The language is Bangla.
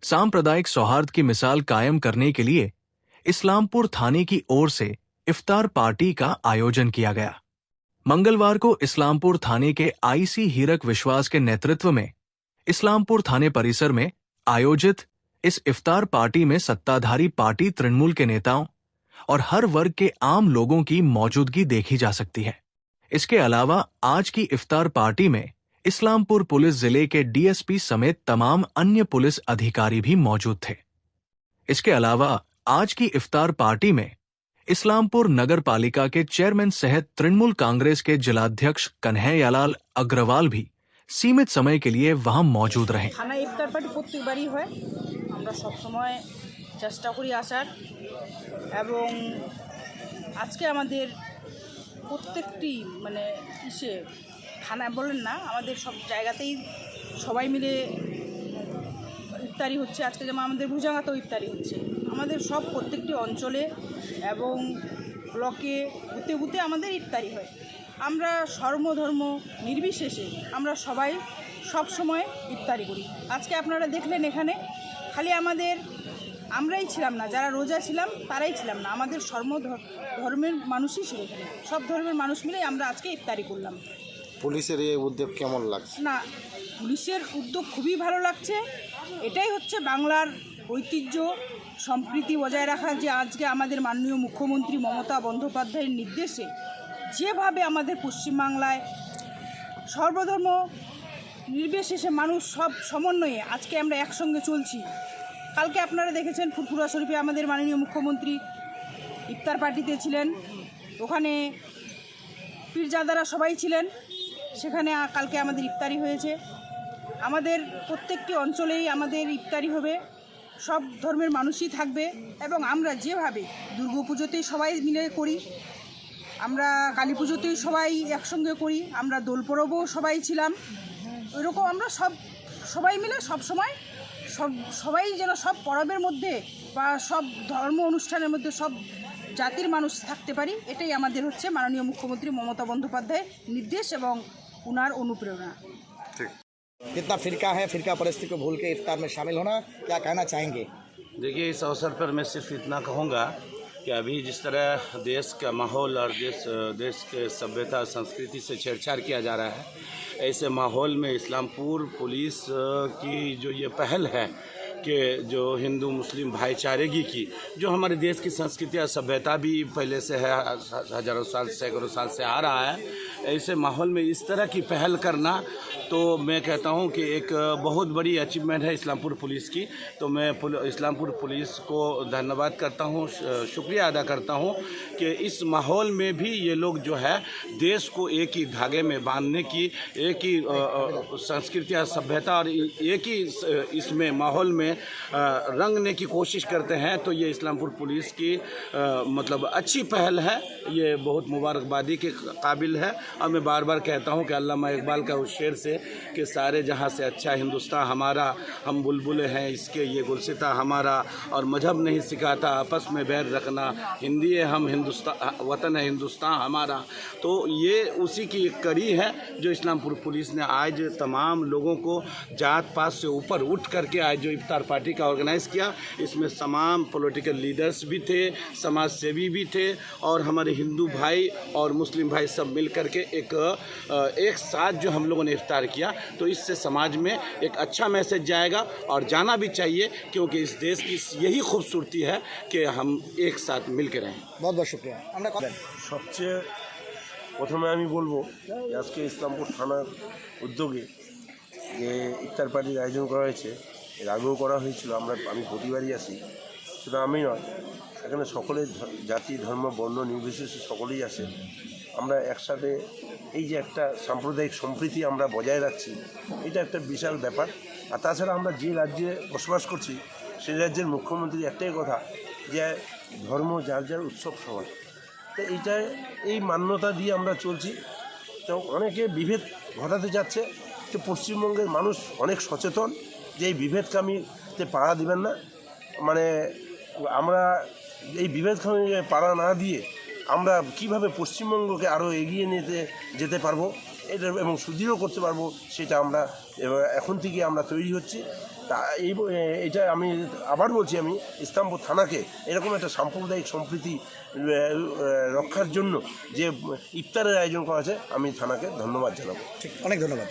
सांप्रदायिक सौहार्द की मिसाल कायम करने के लिए इस्लामपुर थाने की ओर से इफ्तार पार्टी का आयोजन किया गया। मंगलवार को इस्लामपुर थाने के आईसी हीरक विश्वास के नेतृत्व में इस्लामपुर थाने परिसर में आयोजित इस इफ्तार पार्टी में सत्ताधारी पार्टी तृणमूल के नेताओं और हर वर्ग के आम लोगों की मौजूदगी देखी जा सकती है। इसके अलावा आज की इफ्तार पार्टी में इस्लामपुर पुलिस जिले के डीएसपी समेत तमाम अन्य पुलिस अधिकारी भी मौजूद थे। इसके अलावा आज की इफ्तार पार्टी में इस्लामपुर नगर पालिका के चेयरमैन सहित तृणमूल कांग्रेस के जिलाध्यक्ष कन्हैयालाल अग्रवाल भी सीमित समय के लिए वहां मौजूद रहे। खाना इफ्तार पार्टी প্রত্যেকবারই হয়। আমরা সব সময় চেষ্টা করি আসার এবং আজকে আমাদের প্রত্যেকটি ইসে খানা বলেন না, আমাদের সব জায়গাতেই সবাই মিলে ইফতারি হচ্ছে। আজকে যেমন আমাদের ভুজাঙ্গাতেও ইফতারি হচ্ছে। আমাদের সব প্রত্যেকটি অঞ্চলে এবং ব্লকে বুথে বুথে আমাদের ইফতারি হয়। আমরা সর্বধর্ম নির্বিশেষে আমরা সবাই সব সময় ইফতারি করি। আজকে আপনারা দেখলেন এখানে খালি আমরাই ছিলাম না, যারা রোজা ছিলাম তারাই ছিলাম না, আমাদের ধর্মের মানুষই ছিল। এখানে সব ধর্মের মানুষ মিলেই আমরা আজকে ইফতারি করলাম। পুলিশের এই উদ্যোগ কেমন লাগছে? না, পুলিশের উদ্যোগ খুবই ভালো লাগছে। এটাই হচ্ছে বাংলার ঐতিহ্য সম্প্রীতি বজায় রাখা, যে আজকে আমাদের মাননীয় মুখ্যমন্ত্রী মমতা বন্দ্যোপাধ্যায়ের নির্দেশে যেভাবে আমাদের পশ্চিমবাংলায় সর্বধর্ম নির্বিশেষে মানুষ সব সমন্বয়ে আজকে আমরা একসঙ্গে চলছি। কালকে আপনারা দেখেছেন ফুরফুরা শরীফে আমাদের মাননীয় মুখ্যমন্ত্রী ইফতার পার্টিতে ছিলেন, ওখানে পীরজাদারা সবাই ছিলেন, সেখানে কালকে আমাদের ইফতারি হয়েছে। আমাদের প্রত্যেকটি অঞ্চলেই আমাদের ইফতারি হবে, সব ধর্মের মানুষই থাকবে এবং আমরা যেভাবে দুর্গাপুজোতেই সবাই মিলে করি, আমরা কালী পুজোতেই সবাই একসঙ্গে করি, আমরা দোল পরবও সবাই ছিলাম, ওইরকম আমরা সবাই মিলে সবাই যেন সব পরবের মধ্যে বা সব ধর্ম অনুষ্ঠানের মধ্যে সব জাতির মানুষ থাকতে পারি, এটাই আমাদের হচ্ছে মাননীয় মুখ্যমন্ত্রী মমতা বন্দ্যোপাধ্যায়ের নির্দেশ এবং उनार अनुप्रेरणा। कितना फिरका है, फिरका परिस्थिति को भूल के इफ्तार में शामिल होना, क्या कहना चाहेंगे? देखिए, इस अवसर पर मैं सिर्फ इतना कहूँगा कि अभी जिस तरह देश का माहौल और देश के सभ्यता संस्कृति से छेड़छाड़ किया जा रहा है, ऐसे माहौल में इस्लामपुर पुलिस की जो ये पहल है कि जो हिंदू मुस्लिम भाईचारेगी की जो हमारे देश की संस्कृति और सभ्यता भी पहले से है, हज़ारों साल सैकड़ों साल से आ रहा है, ऐसे माहौल में इस तरह की पहल करना तो मैं कहता हूं कि एक बहुत बड़ी अचीवमेंट है इस्लामपुर पुलिस की। तो मैं इस्लामपुर पुलिस को धन्यवाद करता हूं, शुक्रिया अदा करता हूं कि इस माहौल में भी ये लोग जो है देश को एक ही धागे में बांधने की, एक ही संस्कृति और सभ्यता और एक ही इसमें माहौल में रंगने की कोशिश करते हैं। तो ये इस्लामपुर पुलिस की मतलब अच्छी पहल है, ये बहुत मुबारकबादी के काबिल है। और मैं बार बार कहता हूँ कि अल्लामा इकबाल का उस शेर से कि सारे जहाँ से अच्छा हिंदुस्तान हमारा, हम बुलबुलें हैं इसके ये गुलसिता हमारा, और मजहब नहीं सिखाता आपस में बैर रखना, हिंदी है हम हिंदुस्तान, वतन है हिंदुस्तान हमारा। तो ये उसी की एक कड़ी है जो इस्लामपुर पुलिस ने आज तमाम लोगों को जात पात से ऊपर उठ करके आज जो इफ्तार पार्टी का ऑर्गेनाइज़ किया, इसमें तमाम पॉलिटिकल लीडर्स भी थे, समाज सेवी भी थे, और हमारे हिंदू भाई और मुस्लिम भाई सब मिल करके एक साथ जो हम लोगों ने इफ्तार किया, तो इससे समाज में एक अच्छा मैसेज जाएगा और जाना भी चाहिए, क्योंकि इस देश की यही खूबसूरती है कि हम एक साथ मिल के रहें। बहुत बहुत शुक्रिया। সবচেয়ে প্রথমে আমি বলবো আজকে ইসলামপুর থানার উদ্যোগে যে ইফতার পার্টির আয়োজন করা হয়েছে, এর আগেও করা হয়েছিল, আমি প্রতিবারই আসি, শুধু আমি নয়, এখানে সকলের জাতি ধর্ম বর্ণ নির্বিশেষে সকলেই আসে। আমরা একসাথে এই যে একটা সাম্প্রদায়িক সম্প্রীতি আমরা বজায় রাখছি, এটা একটা বিশাল ব্যাপার। আর তাছাড়া আমরা যে রাজ্যে বসবাস করছি সেই রাজ্যের মুখ্যমন্ত্রীর একটাই কথা যে ধর্ম যার যার উৎসব সবার, তো এই মান্যতা দিয়ে আমরা চলছি। তো অনেকে বিভেদ ঘটাতে যাচ্ছে, তো পশ্চিমবঙ্গের মানুষ অনেক সচেতন যে এই বিভেদকামীতে পাড়া দিবেন না, মানে আমরা এই বিভেদকামীকে পাড়া না দিয়ে আমরা কিভাবে পশ্চিমবঙ্গকে আরও এগিয়ে নিতে যেতে পারবো এটা এবং সুদৃঢ় করতে পারবো, সেটা আমরা এখন থেকে আমরা তৈরি হচ্ছি। তা এটা আমি আবার বলছি, আমি ইসলামপুর থানাকে এরকম একটা সাম্প্রদায়িক সম্প্রীতি রক্ষার জন্য যে ইফতারের আয়োজন করা আছে, আমি থানাকে ধন্যবাদ জানাবো। ঠিক, অনেক ধন্যবাদ।